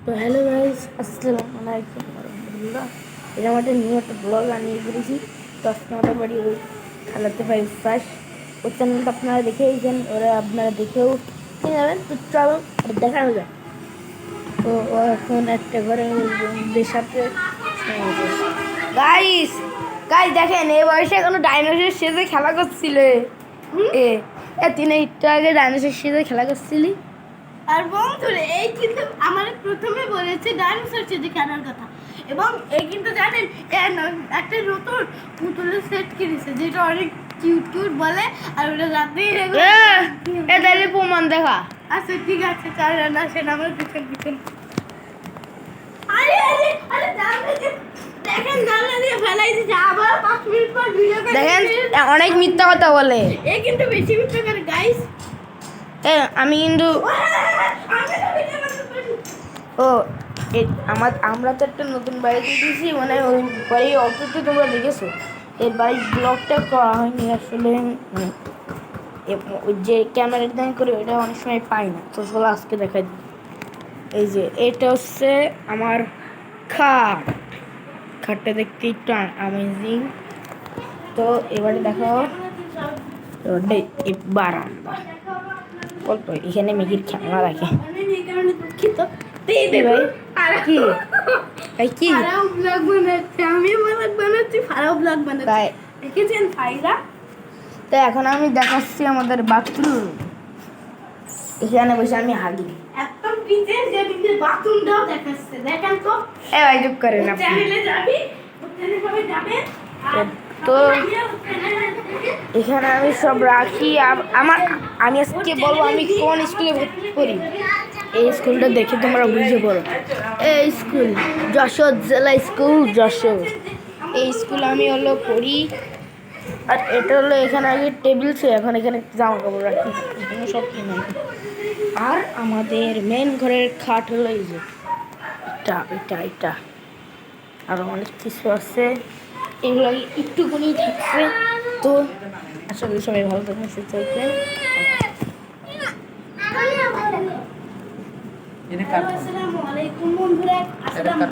তো hello guys, আসসালামু আলাইকুম রহমতুল্লাহ। এরকম একটা নিউ একটা ব্লগ আনিয়ে করেছি। তো আজকে আমাদের বাড়ি ওই খালাতে ভাই উচ্ছ্বাস, ওই চ্যানেলটা আপনারা দেখেইছেন, ওরা আপনারা দেখেও চিনে যাবেন। তো চলো দেখানো যায়। তো ও এখন একটা ঘরে ওর বন্ধুদের সাথে গাইস গাইস দেখেন, এই বয়সে এখনো ডাইনোসর সেজে খেলা করছিলে। এ এ তিনি একটু আগে ডাইনোসর সেজে খেলা করছিলি। আর বন্ধুরা, এই কিন্তু আমার প্রথমে বলেছে ডাইনোসর চেয়ে খেলার কথা, এবং এই কিন্তু জানেন একটা নতুন পুতুলের সেট কিনেছে যেটা অনেক কিউট কিউট বলে, আর ওটা রাতেই তাহলে প্রমাণ দেখা। আচ্ছা ঠিক আছে, চার রান্না সেটা আমার পিছন পিছন। আরে আরে আরে দেখেন, জানলা দিয়ে ফেলাই দিচ্ছে, আবার 5 মিনিট পর ভিডিও করে দেখেন অনেক মিথ্যা কথা বলে। এই কিন্তু বেশি মিথ্যা করে গাইস। আমি কিন্তু ও আমরা তো একটা নতুন বাড়ি দিয়েছি, মানে ওই বাড়ি অটোতে তোমরা দেখেছো। এর বাড়ির ব্লগটা করা হয়নি আসলে, মানে ওই যে ক্যামেরার দান করে ওইটা অনেক সময় পাই না, তো চলো আজকে দেখা দিই। এই যে এটা হচ্ছে আমার খাটটা দেখতে একটু অ্যামেজিং। তো এবারে দেখো বারান্দা, অল্প এখানে মেঘের খেলনা রাখে। তো এখন আমি দেখাচ্ছি আমাদের বাথরুম। এখানে বসে আমি হাগি। একদম পিছে যে দিকে বাথরুমটাও দেখাচ্ছে, দেখেন তো। এ ভাই চুপ করেন আপনি। চ্যানেলে যাবি, চ্যানেলে ভাবে যাবে। তো এখানে আমি সব রাখি। আমি আজকে বলবো আমি কোন স্কুলে ভর্তি করি। এই স্কুলটা দেখে তোমরা বুঝে পড়ো। এই স্কুল যশোর জেলা স্কুল, যশোর। এই স্কুল আমি হলো পড়ি। আর এটা হলো এখানে আগে টেবিল ছিল, এখন এখানে জামা কাপড় রাখি, এখানে সব কিনে। আর আমাদের মেন ঘরের খাট হলো এই যে এটা এটা এটা, আরও অনেক কিছু আছে, এগুলো একটুখানি থাকছে। তো আসলে সবাই ভালো থাকবেন, সুস্থ থাকবেন। আসসালামু আলাইকুম বন্ধুরা।